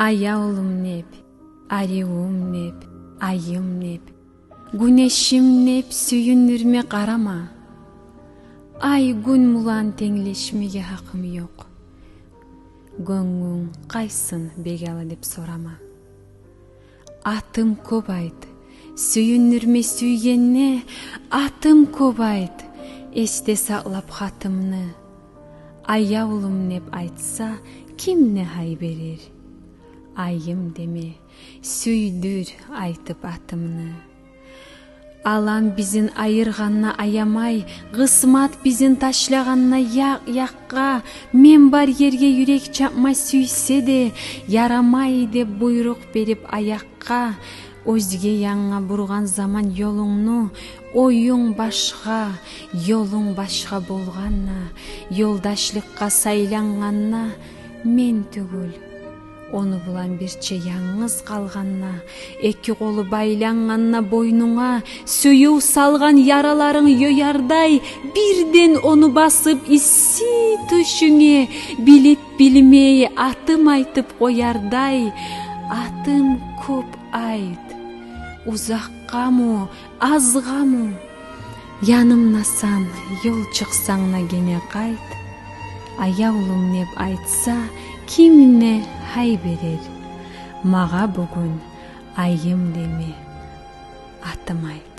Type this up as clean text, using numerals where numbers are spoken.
Аяулым неп, ареуым неп, айым неп, күнешим неп, сүйүнүрме карама. Ай күн мулан теңлешмеге хакым жок. Көңүң кайсын бегалы деп сурама. Атым көп айт, сүйүнүрме сүйгенне, атым көп айт, эсте саклап хатымны. Аяулым неп айтса, кимне хай берер? Айым деме, сүйдүр айтып атымны. Алам бизин айырганна аямай, кысмат бизин ташлаганна якка, мен бар жерге юрек чапмай сүйсе де, ярамай деп буйрук берип аякка, өзге яңа бурган заман жолуңну, оюң башка, жолуң башка болганна, жолдашлыкка сайланганна, мен түгүл. Ону булан бирче яңыз калганна, эки колу байланганна бойнуңа, сүйүү салган яраларың жоярдай, бирден ону басып исси түшүңө, билип билмей атым айтып коярдай, атым көп айт, узаккамы, азгамы, янымнасан, жол чыксаңна кене кайт, аяулым неп айтса, кимне хай берер? Мага бүгүн айым деме, атым айт.